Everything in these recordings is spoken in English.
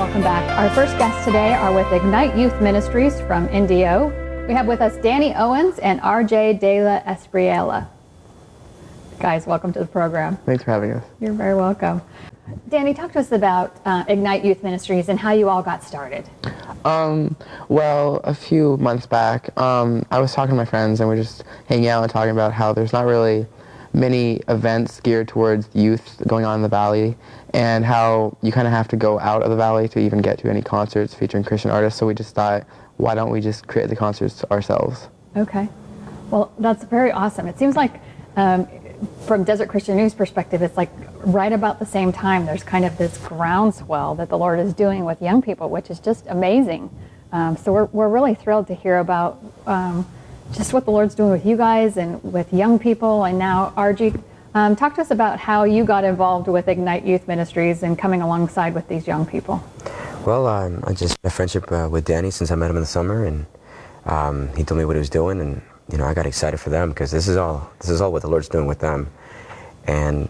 welcome back. Our first guests today are with Ignite Youth Ministries from NDO. We have with us Danny Owens and RJ De La Espriella. Guys, welcome to the program. Thanks for having us. You're very welcome. Danny, talk to us about Ignite Youth Ministries and how you all got started. Well, a few months back, I was talking to my friends and we're just hanging out and talking about how there's not really many events geared towards youth going on in the Valley, and how you kind of have to go out of the Valley to even get to any concerts featuring Christian artists. So we just thought, why don't we just create the concerts ourselves? Okay. Well, that's very awesome. It seems like from Desert Christian News perspective, it's like right about the same time there's kind of this groundswell that the Lord is doing with young people, which is just amazing. So we're really thrilled to hear about just what the Lord's doing with you guys and with young people. And now, RG, talk to us about how you got involved with Ignite Youth Ministries and coming alongside with these young people. Well, I just had a friendship with Danny since I met him in the summer, and he told me what he was doing, and you know, I got excited for them because this is all what the Lord's doing with them. And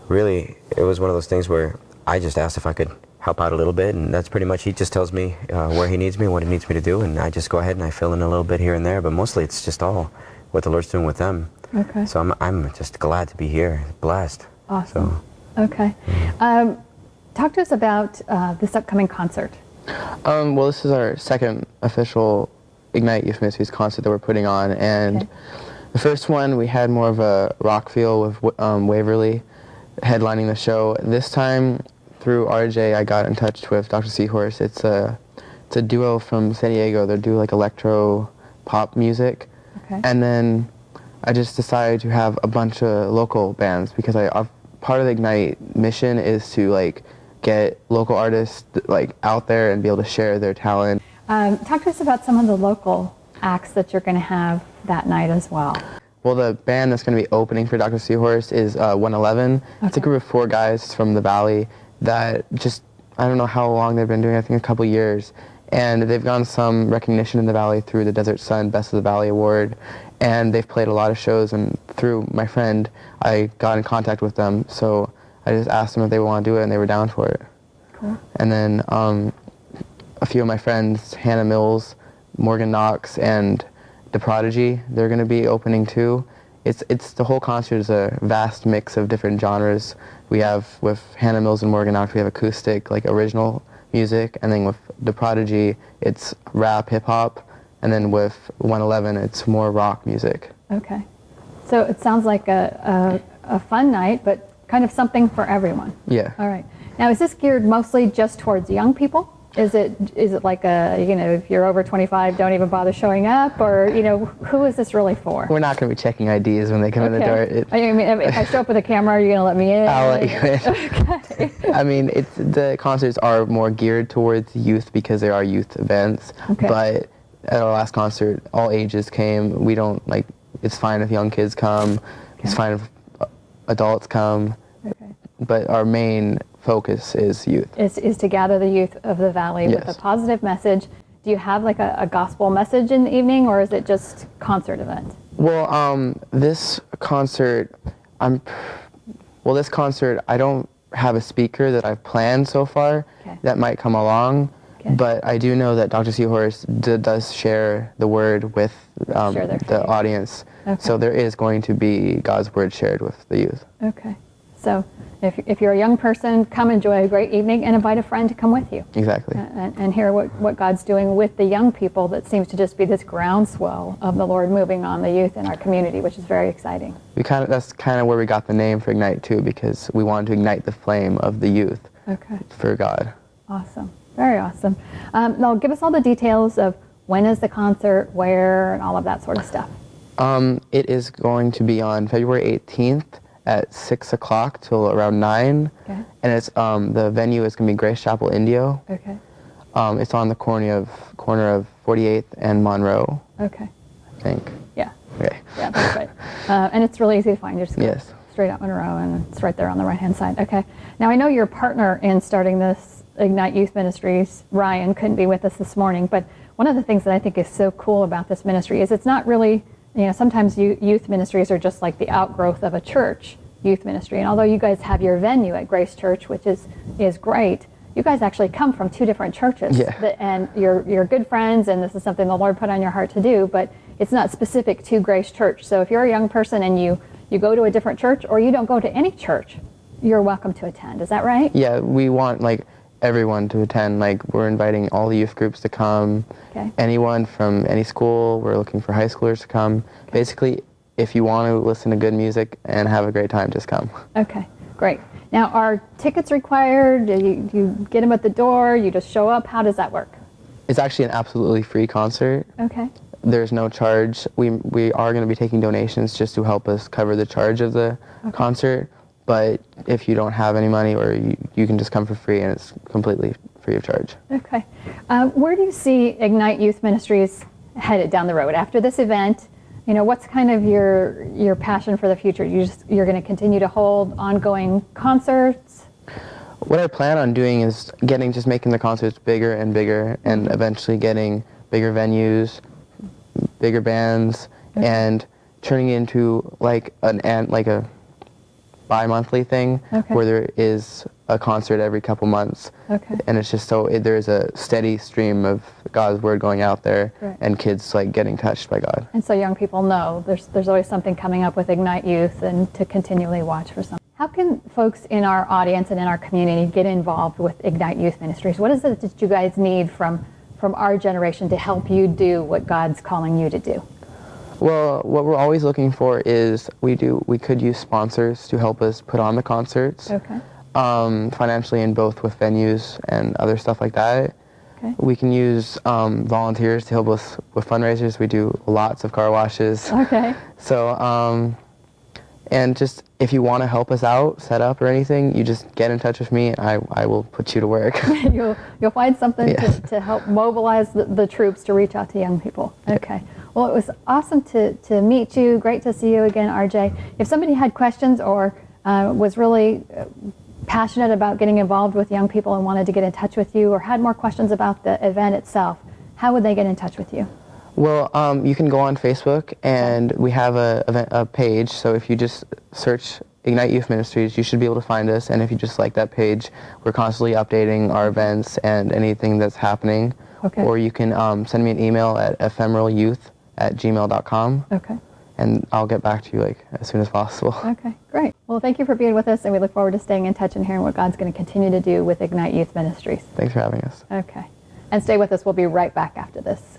really, it was one of those things where I just asked if I could help out a little bit, and that's pretty much, he just tells me where he needs me, what he needs me to do, and I just go ahead and I fill in a little bit here and there, but mostly it's just all what the Lord's doing with them. Okay. So I'm just glad to be here, blessed. Awesome. So. Okay. Talk to us about this upcoming concert. Well, this is our second official Ignite Youth Ministries concert that we're putting on, and the first one we had more of a rock feel with Waverly headlining the show. This time, through RJ, I got in touch with Dr. Seahorse. It's a duo from San Diego. They do like electro pop music. Okay. And then I just decided to have a bunch of local bands because part of the Ignite mission is to like get local artists like out there and be able to share their talent. Talk to us about some of the local acts that you're going to have that night as well. Well, the band that's going to be opening for Dr. Seahorse is 111. Okay. It's a group of 4 guys from the Valley that just, I don't know how long they've been doing, I think a couple years. And they've gotten some recognition in the Valley through the Desert Sun Best of the Valley Award. And they've played a lot of shows, and through my friend, I got in contact with them. So I just asked them if they want to do it, and they were down for it. Cool. And then a few of my friends, Hannah Mills, Morgan Knox, and The Prodigy, they're going to be opening too. It's the whole concert is a vast mix of different genres. We have, with Hannah Mills and Morgan Knox, we have acoustic, like original music, and then with The Prodigy, it's rap, hip-hop, and then with 111, it's more rock music. Okay. So it sounds like a fun night, but kind of something for everyone. Yeah. All right. Now, is this geared mostly just towards young people? Is it like if you're over 25, don't even bother showing up, or who is this really for? We're not going to be checking IDs when they come in the door. I mean, if I show up with a camera, are you going to let me in? I'll let you in. Okay. I mean, the concerts are more geared towards youth because they are youth events. Okay. But at our last concert, all ages came. We don't it's fine if young kids come. Okay. It's fine if adults come. Okay. But our main focus is youth. Is to gather the youth of the Valley with a positive message. Do you have like a gospel message in the evening, or is it just concert event? Well, this concert, this concert, I don't have a speaker that I've planned so far that might come along, but I do know that Dr. Seahorse does share the word with the audience. Okay. So there is going to be God's word shared with the youth. Okay. So if you're a young person, come enjoy a great evening and invite a friend to come with you. Exactly. And hear what God's doing with the young people that seems to just be this groundswell of the Lord moving on the youth in our community, which is very exciting. That's kind of where we got the name for Ignite too, because we wanted to ignite the flame of the youth for God. Awesome. Very awesome. Now give us all the details of when is the concert, where, and all of that sort of stuff. It is going to be on February 18th. At 6 o'clock till around 9, and it's the venue is going to be Grace Chapel, Indio. Okay. It's on the corner of 48th and Monroe. Okay. I think. Yeah. Okay. Yeah, that's right. And it's really easy to find. You just go straight out Monroe, and it's right there on the right-hand side. Okay. Now I know your partner in starting this Ignite Youth Ministries, Ryan, couldn't be with us this morning, but one of the things that I think is so cool about this ministry is it's not really. Sometimes youth ministries are just like the outgrowth of a church youth ministry. And although you guys have your venue at Grace Church, which is great, you guys actually come from two different churches. Yeah. And you're good friends, and this is something the Lord put on your heart to do, but it's not specific to Grace Church. So if you're a young person and you go to a different church, or you don't go to any church, you're welcome to attend. Is that right? Yeah, we want like everyone to attend. Like, we're inviting all the youth groups to come. Okay. Anyone from any school. We're looking for high schoolers to come. Okay. Basically, if you want to listen to good music and have a great time, just come. Okay, great. Now, are tickets required? Do you get them at the door? You just show up? How does that work? It's actually an absolutely free concert. Okay. There's no charge. We are going to be taking donations just to help us cover the charge of the concert. But if you don't have any money, or you can just come for free, and it's completely free of charge. Okay. Where do you see Ignite Youth Ministries headed down the road after this event? You know, what's kind of your passion for the future? You're going to continue to hold ongoing concerts? What I plan on doing is making the concerts bigger and bigger, and eventually getting bigger venues, bigger bands, and turning it into like a bi-monthly thing, where there is a concert every couple months. Okay. And it's just there's a steady stream of God's word going out there, and kids like getting touched by God. And so young people know there's always something coming up with Ignite Youth, and to continually watch for something. How can folks in our audience and in our community get involved with Ignite Youth Ministries? What is it that you guys need from our generation to help you do what God's calling you to do? Well, what we're always looking for is we could use sponsors to help us put on the concerts. Okay. Financially, in both with venues and other stuff like that. Okay. We can use volunteers to help us with fundraisers. We do lots of car washes. Okay. So, and just if you want to help us out, set up or anything, you just get in touch with me, and I will put you to work. You'll find something to help mobilize the troops to reach out to young people. Okay. Well, it was awesome to meet you. Great to see you again, RJ. If somebody had questions or was really passionate about getting involved with young people and wanted to get in touch with you, or had more questions about the event itself, how would they get in touch with you? Well, you can go on Facebook, and we have a page. So if you just search Ignite Youth Ministries, you should be able to find us. And if you just like that page, we're constantly updating our events and anything that's happening. Okay. Or you can send me an email at ephemeralyouth@gmail.com. Okay. And I'll get back to you as soon as possible. Okay, great. Well, thank you for being with us, and we look forward to staying in touch and hearing what God's going to continue to do with Ignite Youth Ministries. Thanks for having us. Okay. And stay with us. We'll be right back after this.